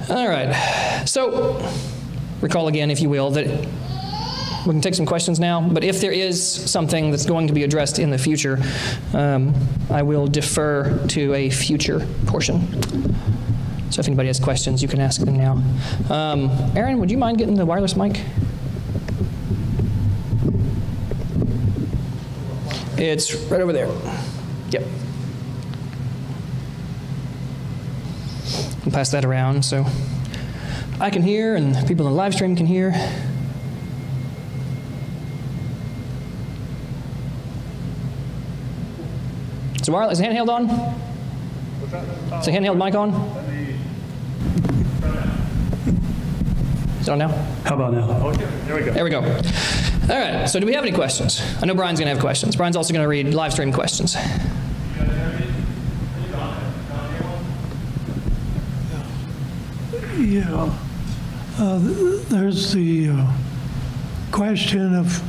All right. So recall again, if you will, that we can take some questions now, but if there is something that's going to be addressed in the future, I will defer to a future portion. So if anybody has questions, you can ask them now. Aaron, would you mind getting the wireless mic? It's right over there. Yep. I'll pass that around so I can hear and people in the live stream can hear. Is the handheld on? Is the handheld mic on? Is it on now? How about now? Okay, there we go. There we go. All right, so do we have any questions? I know Brian's going to have questions. Brian's also going to read live stream questions. Yeah. There's the question of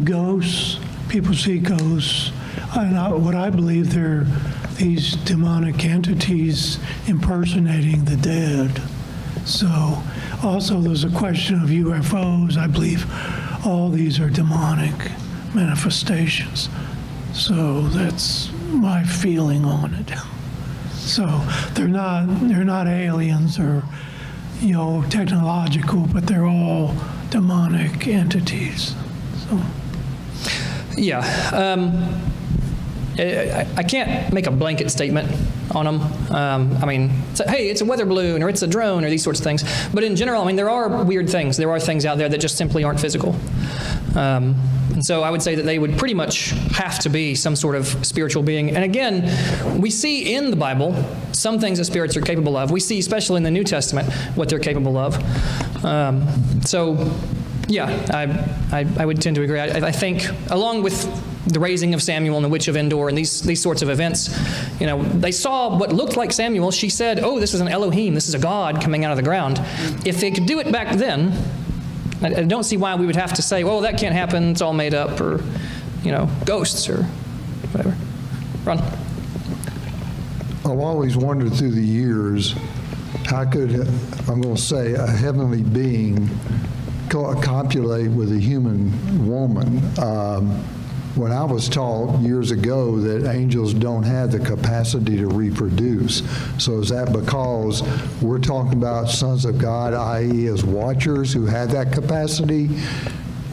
ghosts. People see ghosts. And what I believe they're these demonic entities impersonating the dead. So also there's a question of UFOs. I believe all these are demonic manifestations. So that's my feeling on it. So they're not aliens or technological, but they're all demonic entities. So yeah. I can't make a blanket statement on them. Hey, it's a weather balloon, or it's a drone, or these sorts of things. But in general, there are weird things. There are things out there that just simply aren't physical. And so I would say that they would pretty much have to be some sort of spiritual being. And again, we see in the Bible some things that spirits are capable of. We see, especially in the New Testament, what they're capable of. Yeah, I would tend to agree. I think, along with the raising of Samuel and the witch of Endor and these sorts of events, they saw what looked like Samuel. She said, oh, this is an Elohim, this is a God coming out of the ground. If they could do it back then, I don't see why we would have to say, well, that can't happen, it's all made up, or, ghosts or whatever. Ron? I've always wondered through the years, how could, I'm going to say, a heavenly being copulate with a human woman? When I was taught years ago that angels don't have the capacity to reproduce. So is that because we're talking about sons of God, i.e. as watchers who have that capacity?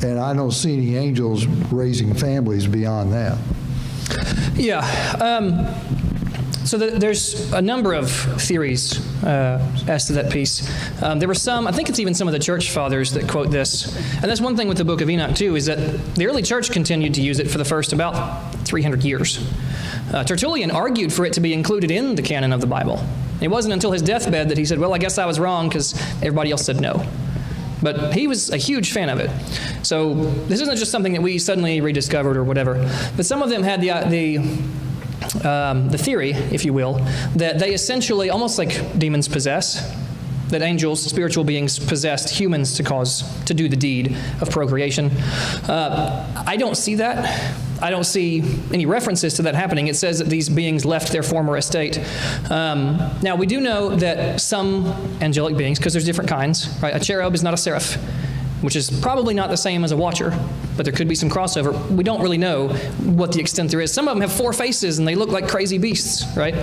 And I don't see any angels raising families beyond that. Yeah. So there's a number of theories as to that piece. There were some, I think it's even some of the church fathers that quote this. And that's one thing with the Book of Enoch, too, is that the early church continued to use it for the first about 300 years. Tertullian argued for it to be included in the canon of the Bible. It wasn't until his deathbed that he said, well, I guess I was wrong because everybody else said no. But he was a huge fan of it. So this isn't just something that we suddenly rediscovered or whatever. But some of them had the theory, if you will, that they essentially, almost like demons possess, that angels, spiritual beings, possessed humans to do the deed of procreation. I don't see that. I don't see any references to that happening. It says that these beings left their former estate. Now, we do know that some angelic beings, because there's different kinds, right? A cherub is not a seraph, which is probably not the same as a watcher, but there could be some crossover. We don't really know what the extent there is. Some of them have 4 faces and they look like crazy beasts, right?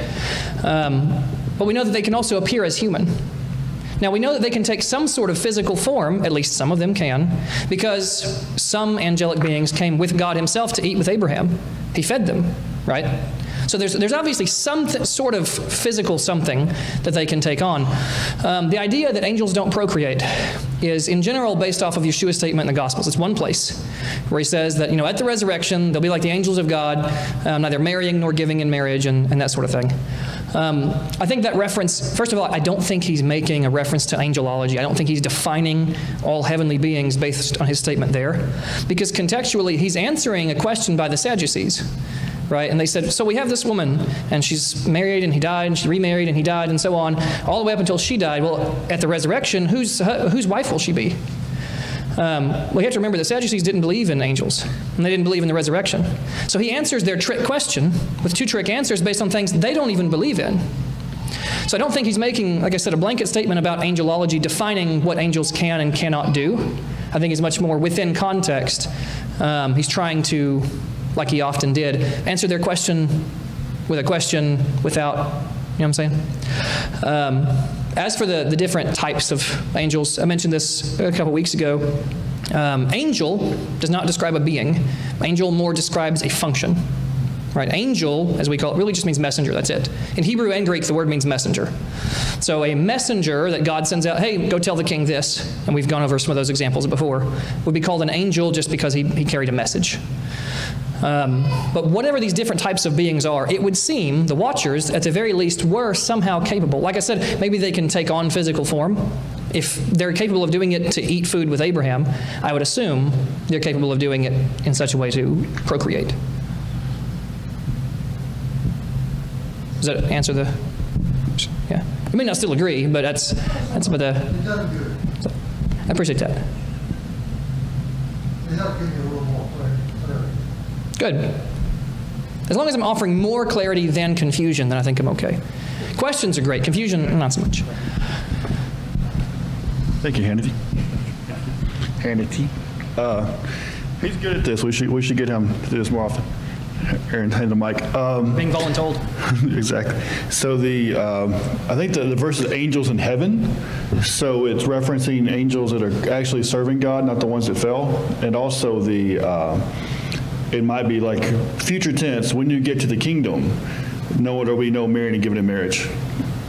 But we know that they can also appear as human. Now, we know that they can take some sort of physical form, at least some of them can, because some angelic beings came with God himself to eat with Abraham. He fed them, right? So there's obviously some sort of physical something that they can take on. The idea that angels don't procreate is in general based off of Yeshua's statement in the Gospels. It's one place where he says that, at the resurrection, they'll be like the angels of God, neither marrying nor giving in marriage and that sort of thing. I think that reference, first of all, I don't think he's making a reference to angelology. I don't think he's defining all heavenly beings based on his statement there. Because contextually, he's answering a question by the Sadducees. Right? And they said, so we have this woman, and she's married, and he died, and she remarried, and he died, and so on, all the way up until she died. Well, at the resurrection, whose wife will she be? Well, you have to remember the Sadducees didn't believe in angels, and they didn't believe in the resurrection. So he answers their trick question with 2 trick answers based on things they don't even believe in. So I don't think he's making, like I said, a blanket statement about angelology defining what angels can and cannot do. I think he's much more within context. He's trying to, like he often did, answer their question with a question without, you know what I'm saying? As for the different types of angels, I mentioned this a couple weeks ago. Angel does not describe a being. Angel more describes a function. Right? Angel, as we call it, really just means messenger. That's it. In Hebrew and Greek, the word means messenger. So a messenger that God sends out, hey, go tell the king this, and we've gone over some of those examples before, would be called an angel just because he carried a message. But whatever these different types of beings are, it would seem the Watchers, at the very least, were somehow capable. Like I said, maybe they can take on physical form. If they're capable of doing it to eat food with Abraham, I would assume they're capable of doing it in such a way to procreate. Does that answer the? Yeah. You may not still agree, but that's about the. It does good. So, I appreciate that. It helped give me a little more clarity. Good. As long as I'm offering more clarity than confusion, then I think I'm okay. Questions are great. Confusion, not so much. Thank you, Hannity. He's good at this. We should get him to do this more often. Aaron, hand the mic. Being voluntold. Exactly. So I think the verse is angels in heaven. So it's referencing angels that are actually serving God, not the ones that fell. And also it might be like future tense, when you get to the kingdom, there'll be no marrying and giving in marriage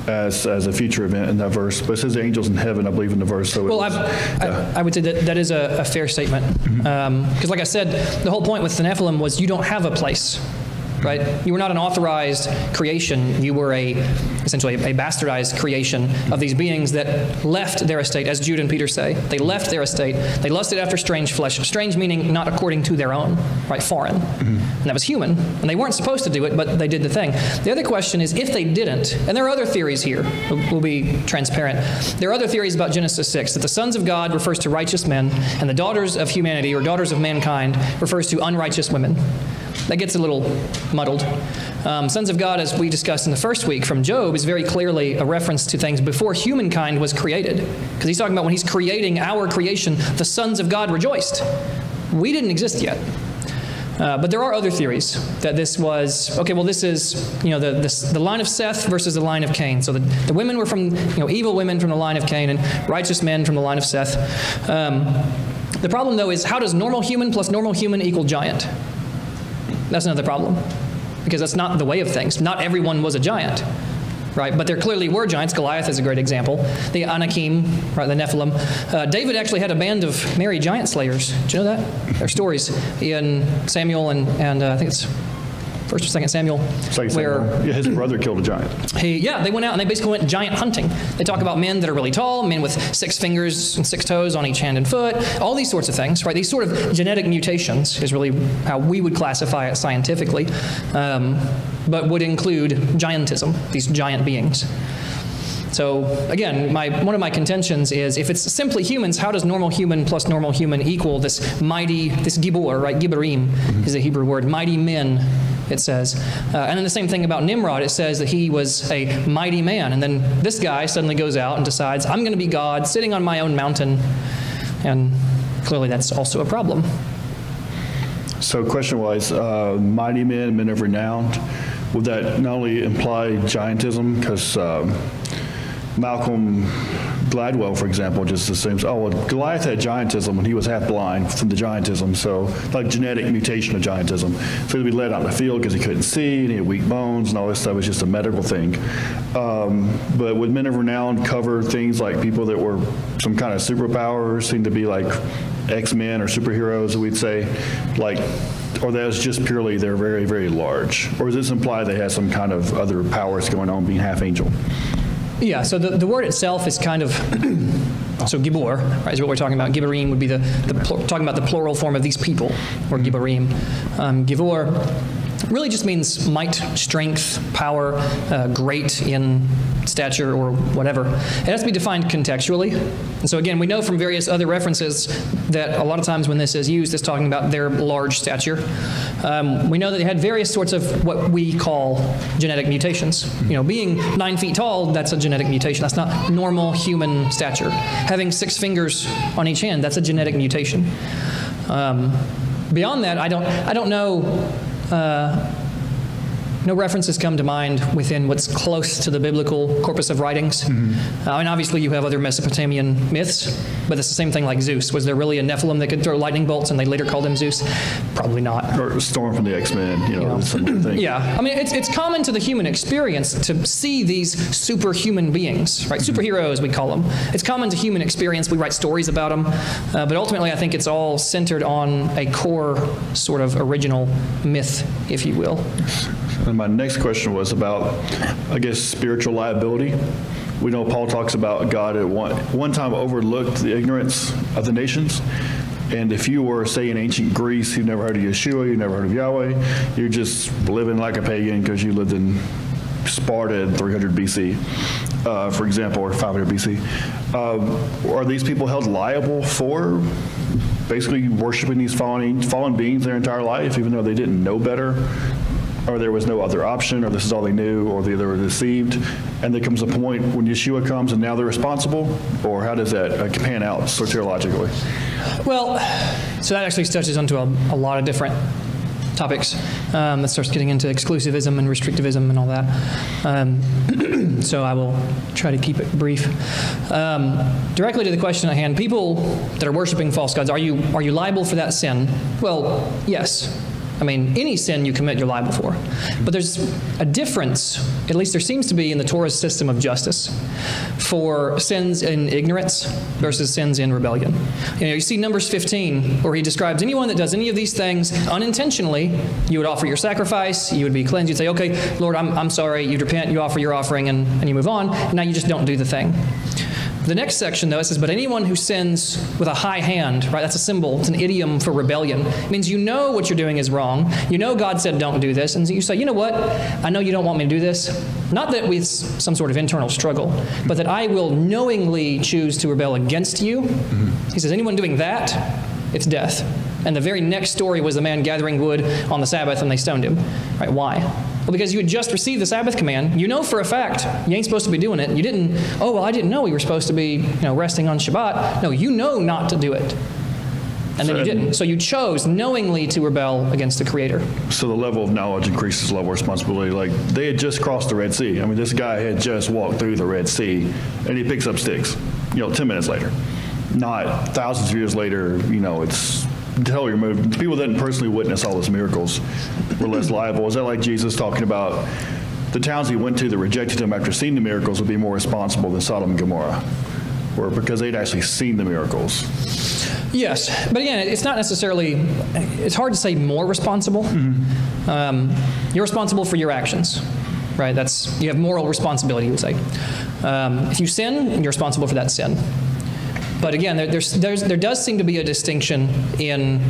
as a future event in that verse. But it says angels in heaven, I believe, in the verse. So Well, I would say that is a fair statement. Because like I said, the whole point with the Nephilim was you don't have a place, right? You were not an authorized creation. You were essentially a bastardized creation of these beings that left their estate, as Jude and Peter say. They left their estate. They lusted after strange flesh. Strange meaning not according to their own, right? Foreign. And that was human. And they weren't supposed to do it, but they did the thing. The other question is, if they didn't, and there are other theories here, we'll be transparent. There are other theories about Genesis 6, that the sons of God refers to righteous men, and the daughters of humanity, or daughters of mankind, refers to unrighteous women. That gets a little muddled. Sons of God, as we discussed in the first week from Job, is very clearly a reference to things before humankind was created. Because he's talking about when he's creating our creation, the sons of God rejoiced. We didn't exist yet. But there are other theories that this was, okay, well, this is, the line of Seth versus the line of Cain. So the women were from, evil women from the line of Cain and righteous men from the line of Seth. The problem, though, is how does normal human plus normal human equal giant? That's another problem, because that's not the way of things. Not everyone was a giant, right? But there clearly were giants. Goliath is a great example. The Anakim, right, the Nephilim. David actually had a band of merry giant slayers. Do you know that? There are stories in Samuel and I think it's 1st or 2nd Samuel, where his brother killed a giant. they went out and they basically went giant hunting. They talk about men that are really tall, men with 6 fingers and 6 toes on each hand and foot, all these sorts of things, right? These sort of genetic mutations is really how we would classify it scientifically, but would include giantism, these giant beings. So again, one of my contentions is, if it's simply humans, how does normal human plus normal human equal this gibor, right? Giborim is a Hebrew word, mighty men, it says. And then the same thing about Nimrod. It says that he was a mighty man. And then this guy suddenly goes out and decides, I'm going to be God, sitting on my own mountain. And clearly that's also a problem. So question-wise, mighty men, men of renown, would that not only imply giantism? Because Malcolm Gladwell, for example, just assumes, Goliath had giantism when he was half blind from the giantism, so like genetic mutation of giantism. So he'd be led out in the field because he couldn't see, and he had weak bones, and all this stuff was just a medical thing. But would men of renown cover things like people that were some kind of superpowers, seem to be like X-Men or superheroes, we'd say, or that was just purely they're very, very large? Or does this imply they had some kind of other powers going on, being half angel? Yeah, so the word itself is kind of, so gibor, right, is what we're talking about. Giborim would be talking about the plural form of these people, or giborim. Givor really just means might, strength, power, great in stature, or whatever. It has to be defined contextually. And so again, we know from various other references that a lot of times when this is used, it's talking about their large stature. We know that they had various sorts of what we call genetic mutations. Being 9 feet tall, that's a genetic mutation. That's not normal human stature. Having 6 fingers on each hand, that's a genetic mutation. Beyond that, I don't know. No references come to mind within what's close to the biblical corpus of writings. And obviously you have other Mesopotamian myths, but it's the same thing like Zeus. Was there really a Nephilim that could throw lightning bolts and they later called him Zeus? Probably not. Or Storm from the X-Men, similar thing. Yeah, I mean, it's common to the human experience to see these superhuman beings, right? Superheroes, we call them. It's common to human experience. We write stories about them. But ultimately, I think it's all centered on a core sort of original myth, if you will. And my next question was about, I guess, spiritual liability. We know Paul talks about God at one time overlooked the ignorance of the nations. And if you were, say, in ancient Greece, you've never heard of Yeshua, you've never heard of Yahweh, you're just living like a pagan because you lived in Sparta in 300 BC, for example, or 500 BC. Are these people held liable for basically worshiping these fallen beings their entire life, even though they didn't know better? Or there was no other option, or this is all they knew, or they were deceived, and there comes a point when Yeshua comes and now they're responsible? Or how does that pan out soteriologically? Well, so that actually touches onto a lot of different topics. That starts getting into exclusivism and restrictivism and all that. So I will try to keep it brief. Directly to the question at hand, people that are worshiping false gods, are you liable for that sin? Well, yes. I mean, any sin you commit, you're liable for. But there's a difference, at least there seems to be in the Torah's system of justice, for sins in ignorance versus sins in rebellion. You see Numbers 15, where he describes anyone that does any of these things unintentionally, you would offer your sacrifice, you would be cleansed, you'd say, okay, Lord, I'm sorry, you'd repent, you offer your offering, and you move on, and now you just don't do the thing. The next section, though, it says, but anyone who sins with a high hand, right, that's a symbol, it's an idiom for rebellion. It means you know what you're doing is wrong. You know God said don't do this. And so you say, you know what, I know you don't want me to do this. Not that with some sort of internal struggle, but that I will knowingly choose to rebel against you. He says, anyone doing that, it's death. And the very next story was the man gathering wood on the Sabbath and they stoned him. Right, why? Well, because you had just received the Sabbath command. You know for a fact you ain't supposed to be doing it. You didn't, oh, well, I didn't know we were supposed to be resting on Shabbat. No, you know not to do it. And then you didn't. So you chose knowingly to rebel against the Creator. So the level of knowledge increases the level of responsibility. Like, they had just crossed the Red Sea. I mean, this guy had just walked through the Red Sea, and he picks up sticks, 10 minutes later. Not thousands of years later, it's totally removed. The people that didn't personally witness all those miracles were less liable. Is that like Jesus talking about the towns he went to that rejected him after seeing the miracles would be more responsible than Sodom and Gomorrah? Or because they'd actually seen the miracles? Yes, but again, it's not necessarily, it's hard to say more responsible. You're responsible for your actions, right? You have moral responsibility, you would say. If you sin, you're responsible for that sin. But again, there does seem to be a distinction in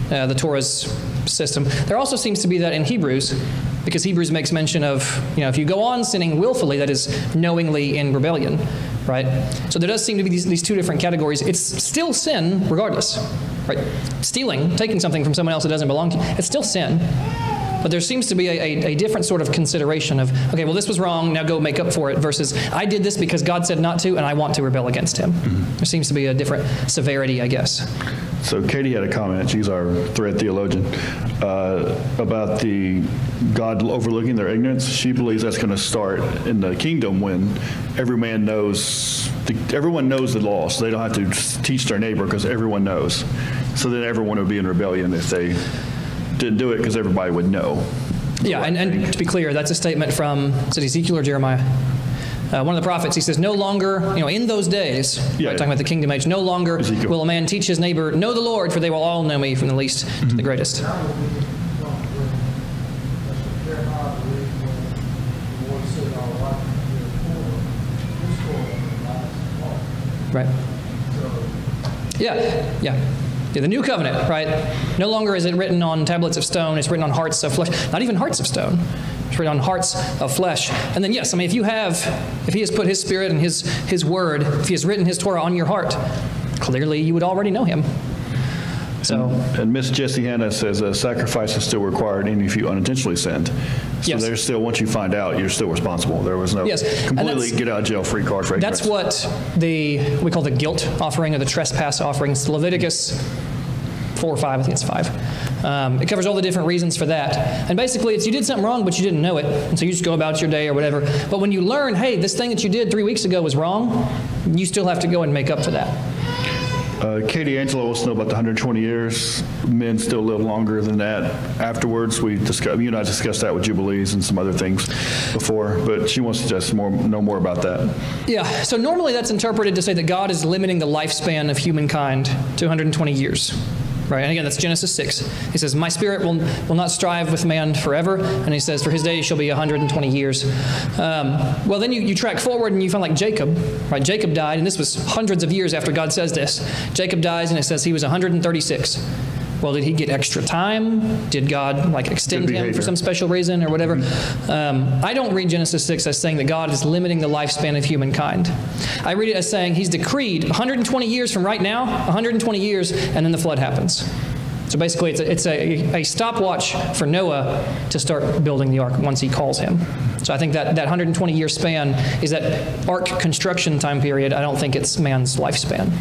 the Torah's system. There also seems to be that in Hebrews, because Hebrews makes mention of, if you go on sinning willfully, that is knowingly in rebellion, right? So there does seem to be these two different categories. It's still sin regardless, right? Stealing, taking something from someone else that doesn't belong to you, it's still sin. But there seems to be a different sort of consideration of, okay, well, this was wrong, now go make up for it, versus I did this because God said not to, and I want to rebel against him. There seems to be a different severity, I guess. So Katie had a comment, she's our thread theologian, about the God overlooking their ignorance. She believes that's going to start in the kingdom when everyone knows the law, so they don't have to teach their neighbor because everyone knows. So then everyone would be in rebellion if they didn't do it because everybody would know. Yeah, and to be clear, that's a statement from, is it Ezekiel or Jeremiah? One of the prophets, he says, no longer, in those days, right, talking about the kingdom age, no longer Ezekiel. Will a man teach his neighbor, know the Lord, for they will all know me from the least to the greatest. Right. Yeah. Yeah, the new covenant, right? No longer is it written on tablets of stone, it's written on hearts of flesh. Not even hearts of stone. It's written on hearts of flesh. And then, yes, I mean, if he has put his spirit and his word, if he has written his Torah on your heart, clearly you would already know him. So, And Miss Jessie Hanna says a sacrifice is still required even if you unintentionally sinned. So Yes. there's still, once you find out, you're still responsible. There was no Yes, and completely that's- get out of jail free card for that's ignorance. what we call the guilt offering or the trespass offerings. Leviticus 4 or 5, I think it's 5. It covers all the different reasons for that. And basically, it's you did something wrong, but you didn't know it. And so you just go about your day or whatever. But when you learn, hey, this thing that you did 3 weeks ago was wrong, you still have to go and make up for that. Katie Angelo wants to know about the 120 years. Men still live longer than that afterwards. You and I discussed that with Jubilees and some other things before, but she wants to just know more about that. Yeah, so normally that's interpreted to say that God is limiting the lifespan of humankind to 120 years. Right, and again, that's Genesis 6. He says, my spirit will not strive with man forever. And he says, for his days shall be 120 years. Well, then you track forward and you find like Jacob, right? Jacob died, and this was hundreds of years after God says this. Jacob dies, and it says he was 136. Well, did he get extra time? Did God extend Good him for behavior. some special reason or whatever? I don't read Genesis 6 as saying that God is limiting the lifespan of humankind. I read it as saying he's decreed 120 years from right now, 120 years, and then the flood happens. So basically, it's a stopwatch for Noah to start building the ark once he calls him. So I think that 120-year span is that ark construction time period. I don't think it's man's lifespan.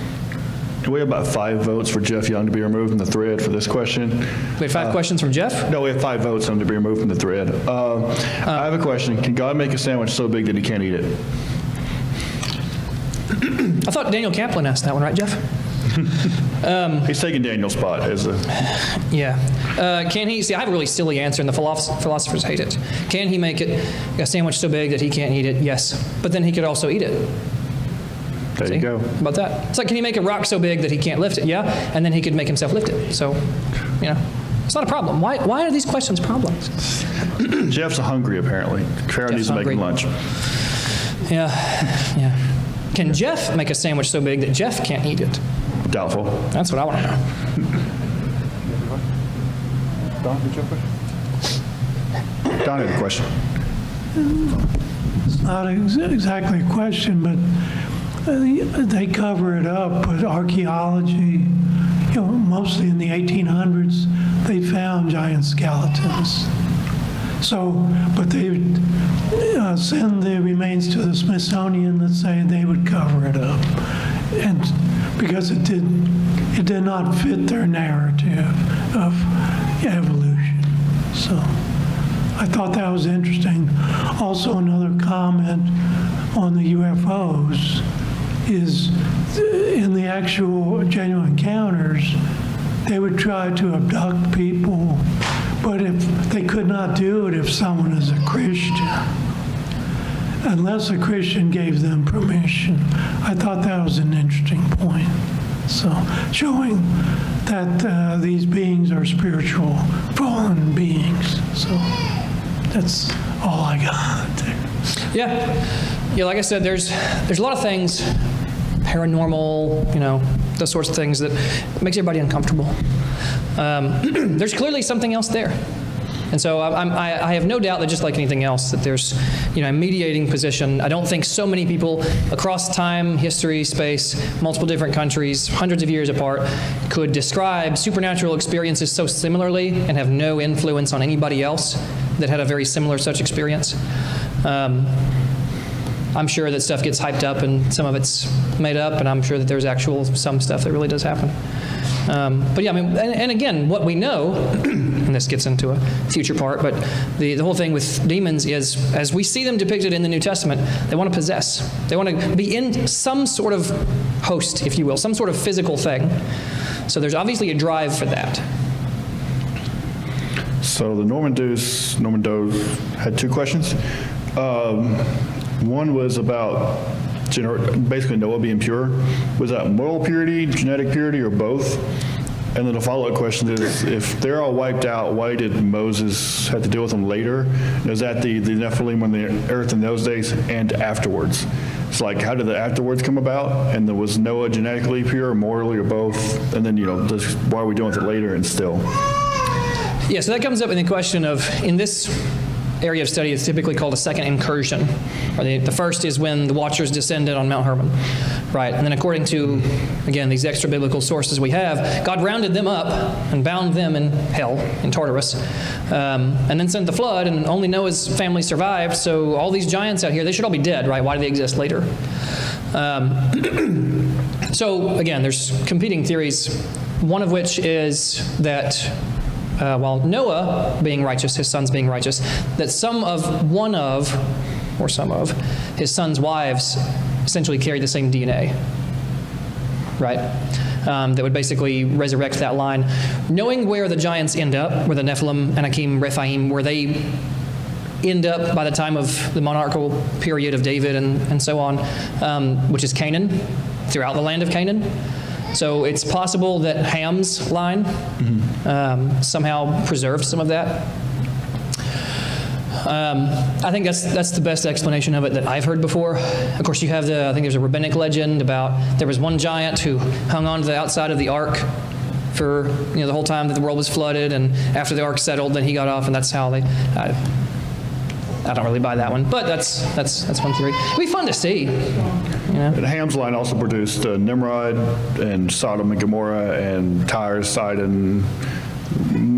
We have about 5 votes for Jeff Young to be removed from the thread for this question. We had 5 questions from Jeff. No, we have 5 votes on to be removed from the thread. I have a question. Can God make a sandwich so big that he can't eat it? I thought Daniel Kaplan asked that one, right, Jeff? He's taking Daniel's spot as a... Yeah. Can he, see, I have a really silly answer, and the philosophers hate it. Can he make it a sandwich so big that he can't eat it? Yes. But then he could also eat it. There you go. How about that? It's like, can he make a rock so big that he can't lift it? Yeah. And then he could make himself lift it. So, it's not a problem. Why are these questions problems? Jeff's hungry, apparently. Kara needs to make him lunch. Yeah. Can Jeff make a sandwich so big that Jeff can't eat it? Doubtful. That's what I want to know. Don, did you have a question? Don had a question. It's not exactly a question, but they cover it up with archaeology. Mostly in the 1800s, they found giant skeletons. So, but they send the remains to the Smithsonian that say they would cover it up, and because it did not fit their narrative of evolution. So, I thought that was interesting. Also, another comment on the UFOs is in the actual genuine encounters, they would try to abduct people, but if they could not do it if someone is a Christian, unless a Christian gave them permission. I thought that was an interesting point. So, showing that these beings are spiritual, fallen beings. So, that's all I got there. Yeah, like I said, there's a lot of things, paranormal, those sorts of things that makes everybody uncomfortable. There's clearly something else there. And so I have no doubt that just like anything else, that there's a mediating position. I don't think so many people across time, history, space, multiple different countries, hundreds of years apart, could describe supernatural experiences so similarly and have no influence on anybody else that had a very similar such experience. I'm sure that stuff gets hyped up and some of it's made up, and I'm sure that there's some stuff that really does happen. But yeah, and again, what we know, and this gets into a future part, but the whole thing with demons is, as we see them depicted in the New Testament, they want to possess. They want to be in some sort of host, if you will, some sort of physical thing. So there's obviously a drive for that. So the Norman Doe had 2 questions. One was about basically Noah being pure. Was that moral purity, genetic purity, or both? And then the follow-up question is, if they're all wiped out, why did Moses have to deal with them later? Was that the Nephilim on the earth in those days and afterwards? It's like, how did the afterwards come about? And was Noah genetically pure, or morally, or both? And then, why are we doing it later and still? Yeah, so that comes up in the question of, in this area of study, it's typically called a second incursion. Or the first is when the Watchers descended on Mount Hermon, right? And then according to, again, these extra biblical sources we have, God rounded them up and bound them in hell, in Tartarus, and then sent the flood, and only Noah's family survived, so all these giants out here, they should all be dead, right? Why do they exist later? So again, there's competing theories, one of which is that while Noah being righteous, his sons being righteous, that some of his sons' wives essentially carried the same DNA, right? That would basically resurrect that line. Knowing where the giants end up, where the Nephilim, Anakim, Rephaim, where they end up by the time of the monarchical period of David and so on, which is Canaan, throughout the land of Canaan. So it's possible that Ham's line somehow preserved some of that. I think that's the best explanation of it that I've heard before. Of course, you have I think there's a rabbinic legend about there was one giant who hung on to the outside of the ark for the whole time that the world was flooded, and after the ark settled, then he got off, and that's how they. I don't really buy that one, but that's one theory. It'd be fun to see. And Ham's line also produced Nimrod and Sodom and Gomorrah and Tyre, Sidon,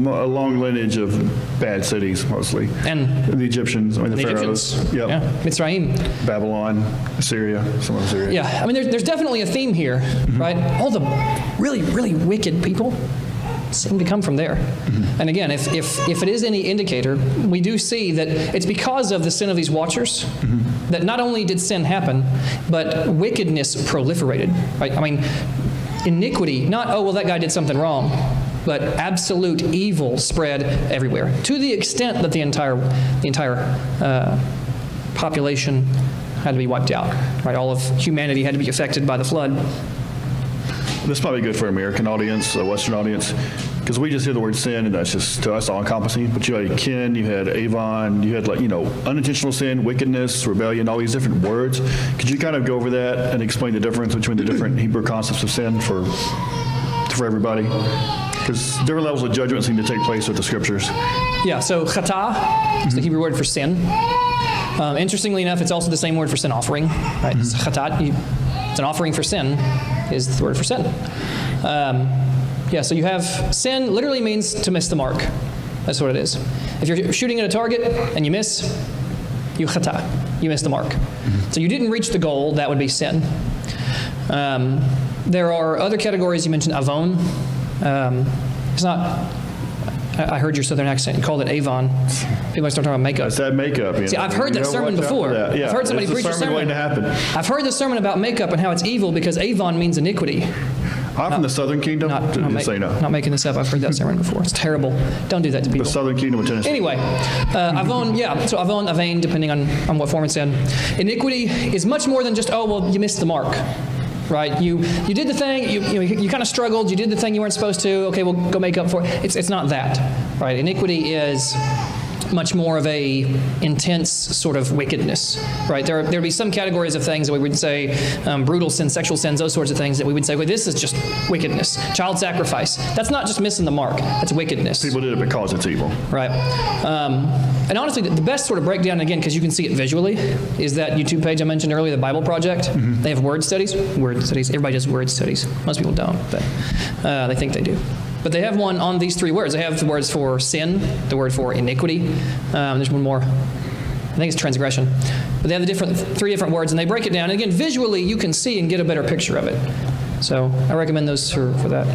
a long lineage of bad cities mostly. And the Egyptians, the Pharaohs. Egyptians. Yep. Yeah, Mitzrayim. Babylon, Assyria, some of Assyria. Yeah, there's definitely a theme here, right? All the really, really wicked people seem to come from there. And again, if it is any indicator, we do see that it's because of the sin of these Watchers that not only did sin happen, but wickedness proliferated. Right? Iniquity, not, that guy did something wrong, but absolute evil spread everywhere, to the extent that the entire population had to be wiped out. Right? All of humanity had to be affected by the flood. This is probably good for American audience, a Western audience, because we just hear the word sin, and that's just, to us, all-encompassing. But you had Kin, you had Avon, you had, unintentional sin, wickedness, rebellion, all these different words. Could you kind of go over that and explain the difference between the different Hebrew concepts of sin for everybody? Because different levels of judgment seem to take place with the Scriptures. Yeah, so chata is the Hebrew word for sin. Interestingly enough, it's also the same word for sin offering. Right? It's chatat. It's an offering for sin is the word for sin. So you have sin literally means to miss the mark. That's what it is. If you're shooting at a target and you miss, you chata. You miss the mark. So you didn't reach the goal, that would be sin. There are other categories. You mentioned avon. It's not... I heard your southern accent. You called it Avon. People start talking about makeup. It's that makeup. See, I've heard that sermon before. Yeah, I've heard somebody preach a sermon. Waiting to happen. I've heard the sermon about makeup and how it's evil because Avon means iniquity. I'm from the Southern Kingdom. Not making this up. I've heard that sermon before. It's terrible. Don't do that to people. The Southern Kingdom of Tennessee. Anyway, Avon, So Avon, Avain, depending on what form it's in. Iniquity is much more than just, you missed the mark. Right, you did the thing. You kind of struggled. You did the thing you weren't supposed to. Okay, we'll go make up for it. It's not that. Right, iniquity is much more of a intense sort of wickedness. Right, there'd be some categories of things that we would say brutal sins, sexual sins, those sorts of things that we would say, this is just wickedness. Child sacrifice. That's not just missing the mark. That's wickedness. People did it because it's evil. Right. And honestly, the best sort of breakdown, again, because you can see it visually, is that YouTube page I mentioned earlier, the Bible Project. They have word studies. Everybody does word studies. Most people don't, but they think they do. But they have one on these three words. They have the words for sin, the word for iniquity. There's one more. I think it's transgression. But they have the three different words, and they break it down. And again, visually, you can see and get a better picture of it. So I recommend those for that.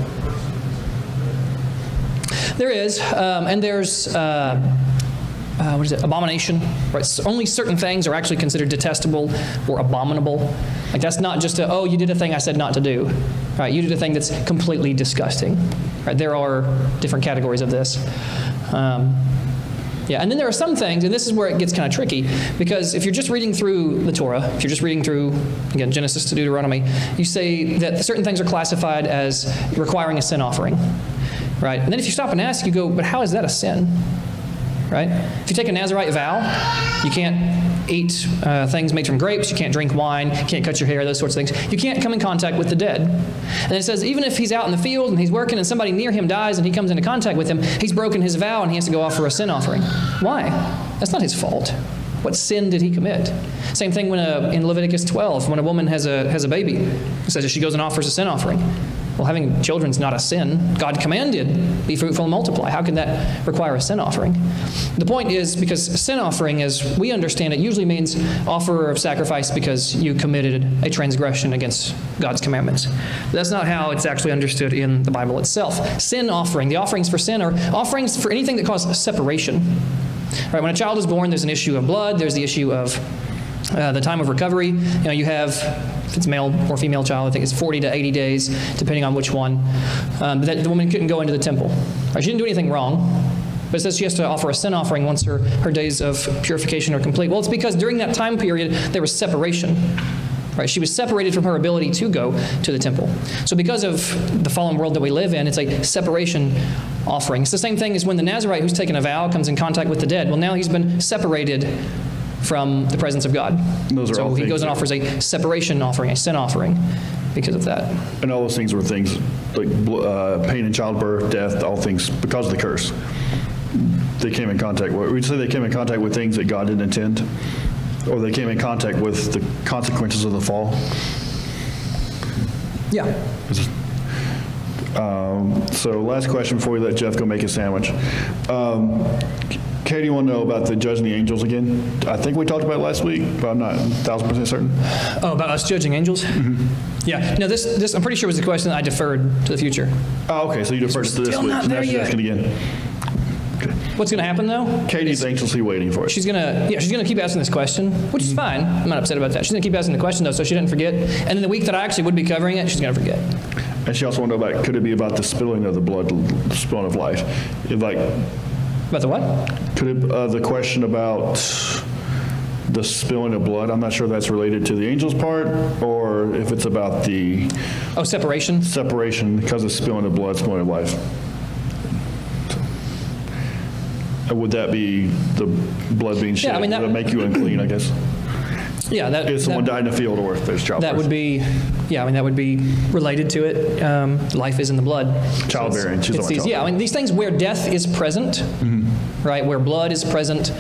There is, and there's... abomination, right? Only certain things are actually considered detestable or abominable. Like that's not just you did a thing I said not to do. Right? You did a thing that's completely disgusting. Right? There are different categories of this. And then there are some things, and this is where it gets kind of tricky, because if you're just reading through the Torah, if you're just reading through, again, Genesis to Deuteronomy, you say that certain things are classified as requiring a sin offering. Right? And then if you stop and ask, you go, but how is that a sin? Right? If you take a Nazirite vow, you can't eat things made from grapes. You can't drink wine. You can't cut your hair, those sorts of things. You can't come in contact with the dead. And it says even if he's out in the field and he's working and somebody near him dies and he comes into contact with him, he's broken his vow and he has to go offer a sin offering. Why? That's not his fault. What sin did he commit? Same thing when in Leviticus 12, when a woman has a baby. It says she goes and offers a sin offering. Well, having children's not a sin. God commanded, be fruitful and multiply. How can that require a sin offering? The point is, because sin offering, as we understand it, usually means offer of sacrifice because you committed a transgression against God's commandments. But that's not how it's actually understood in the Bible itself. Sin offering, the offerings for sin, are offerings for anything that causes separation. Right, when a child is born, there's an issue of blood. There's the issue of the time of recovery. You have, if it's male or female child, I think it's 40 to 80 days, depending on which one. That the woman couldn't go into the temple. Right, she didn't do anything wrong, but it says she has to offer a sin offering once her days of purification are complete. Well, it's because during that time period, there was separation. Right, she was separated from her ability to go to the temple. So because of the fallen world that we live in, it's a separation offering. It's the same thing as when the Nazirite who's taken a vow comes in contact with the dead. Well, now he's been separated from the presence of God. So he goes and offers a separation offering, a sin offering, because of that. And all those things were things like pain in childbirth, death, all things because of the curse. They came in contact with, we'd say they came in contact with things that God didn't intend, or they came in contact with the consequences of the fall. Yeah. So last question before we let Jeff go make his sandwich. Katie, you want to know about the judging the angels again? I think we talked about it last week, but I'm not 1,000% certain. Oh, about us judging angels? Mm-hmm. Yeah. No, this I'm pretty sure was the question that I deferred to the future. Oh, okay. So you deferred to this Still week. not there yet. Asking again. What's going to happen, though? Katie's anxiously waiting for it. She's gonna keep asking this question, which is fine. I'm not upset about that. She's gonna keep asking the question though, so she doesn't forget. And then the week that I actually would be covering it, she's gonna forget. And she also wanted to know about, could it be about the spilling of the blood, the spilling of life? About the what? Could it, the question about the spilling of blood, I'm not sure if that's related to the angels part, or if it's about the separation because of spilling of blood, spilling of life. Would that be the blood being shed? Yeah, I mean, would that make you unclean, I guess? Yeah, If someone died in a field or if there's childbirth. that would be, that would be related to it. Life is in the blood. Childbearing. These things where death is present, right, where blood is present.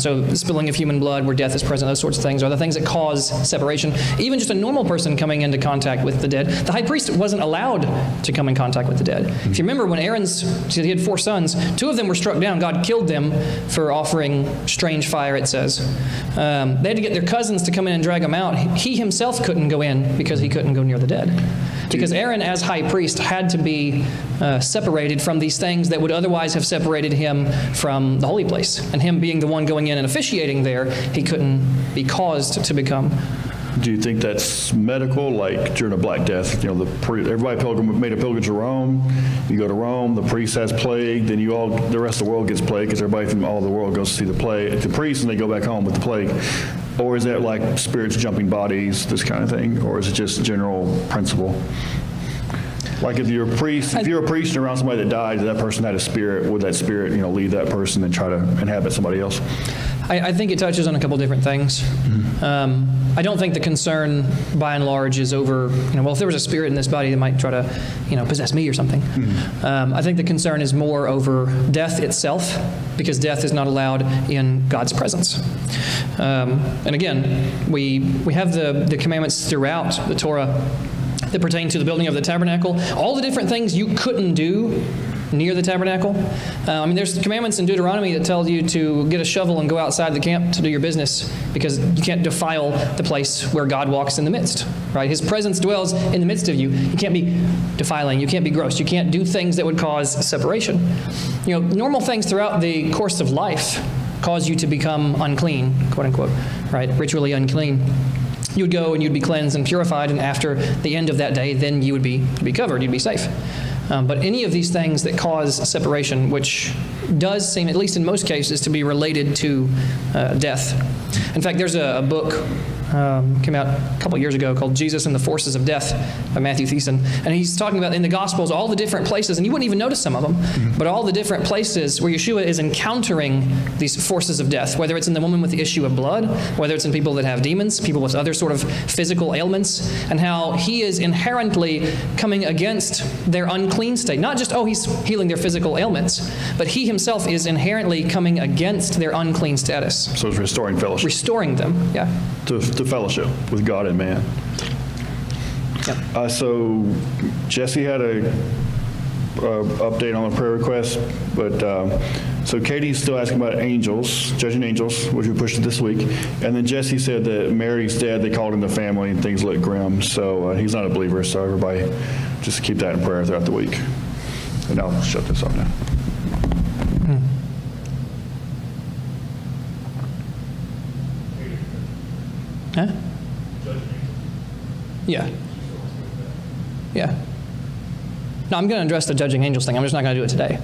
So the spilling of human blood, where death is present, those sorts of things are the things that cause separation. Even just a normal person coming into contact with the dead. The high priest wasn't allowed to come in contact with the dead. If you remember when he had 4 sons, 2 of them were struck down. God killed them for offering strange fire, it says. They had to get their cousins to come in and drag them out. He himself couldn't go in because he couldn't go near the dead. Because Aaron, as high priest, had to be separated from these things that would otherwise have separated him from the holy place. And him being the one going in and officiating there, he couldn't be caused to become. Do you think that's medical, like during a Black Death? Everybody made a pilgrimage to Rome. You go to Rome, the priest has plague, then the rest of the world gets plague because everybody from all the world goes to see the priest, and they go back home with the plague. Or is that like spirits jumping bodies, this kind of thing? Or is it just general principle? Like if you're a priest and around somebody that died, that person had a spirit, would that spirit, leave that person and try to inhabit somebody else? I think it touches on a couple different things. I don't think the concern, by and large, is over, if there was a spirit in this body that might try to, possess me or something. I think the concern is more over death itself, because death is not allowed in God's presence. And again, we have the commandments throughout the Torah that pertain to the building of the tabernacle. All the different things you couldn't do near the tabernacle. There's commandments in Deuteronomy that tell you to get a shovel and go outside the camp to do your business because you can't defile the place where God walks in the midst, right? His presence dwells in the midst of you. You can't be defiling. You can't be gross. You can't do things that would cause separation. Normal things throughout the course of life cause you to become unclean, quote unquote, right? Ritually unclean. You would go and you'd be cleansed and purified, and after the end of that day, then you would be covered. You'd be safe. But any of these things that cause separation, which does seem, at least in most cases, to be related to death. In fact, there's a book came out a couple years ago called Jesus and the Forces of Death by Matthew Thiessen. And he's talking about in the Gospels all the different places, and you wouldn't even notice some of them, but all the different places where Yeshua is encountering these forces of death, whether it's in the woman with the issue of blood, whether it's in people that have demons, people with other sort of physical ailments, and how he is inherently coming against their unclean state. Not just, he's healing their physical ailments, but he himself is inherently coming against their unclean status. So it's restoring fellowship. Restoring them, yeah. To fellowship with God and man. Yep. So Jesse had a update on a prayer request, but so Katie's still asking about angels, judging angels, which we pushed this week, and then Jesse said that Mary's dead. They called in the family and things look grim. So he's not a believer. So everybody, just keep that in prayer throughout the week. And I'll shut this off now. Huh? Yeah. Yeah. No, I'm going to address the judging angels thing. I'm just not going to do it today.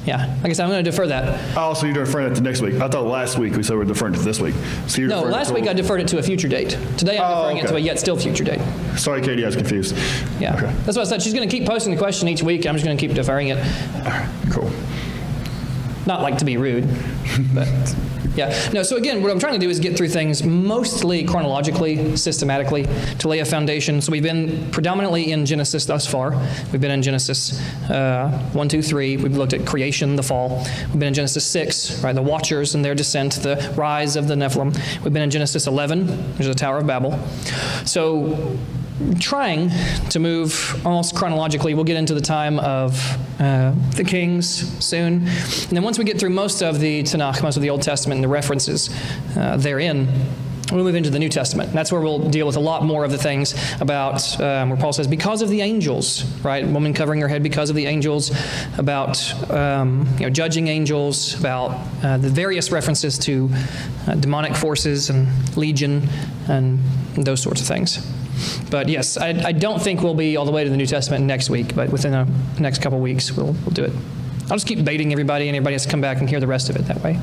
Yeah. Like I said, I'm going to defer that. Oh, so you're deferring it to next week. I thought last week we said we're deferring it to this week. So you're No, deferring it last to- week I deferred it to a future date. Today I'm deferring it to a yet still future date. Sorry, Katie, I was confused. Yeah. Okay. That's what I said. She's going to keep posting the question each week. I'm just going to keep deferring it. All right, cool. Not like to be rude, but yeah. No, so again, what I'm trying to do is get through things mostly chronologically, systematically, to lay a foundation. So we've been predominantly in Genesis thus far. We've been in Genesis 1, 2, 3. We've looked at creation, the fall. We've been in Genesis 6, right, the Watchers and their descent, the rise of the Nephilim. We've been in Genesis 11, which is the Tower of Babel. So trying to move almost chronologically. We'll get into the time of the kings soon. And then once we get through most of the Tanakh, most of the Old Testament and the references therein, we'll move into the New Testament. And that's where we'll deal with a lot more of the things about where Paul says, because of the angels, right? Woman covering her head because of the angels, about judging angels, about the various references to demonic forces and legion and those sorts of things. But yes, I don't think we'll be all the way to the New Testament next week, but within the next couple weeks, we'll do it. I'll just keep baiting everybody, and everybody has to come back and hear the rest of it that way.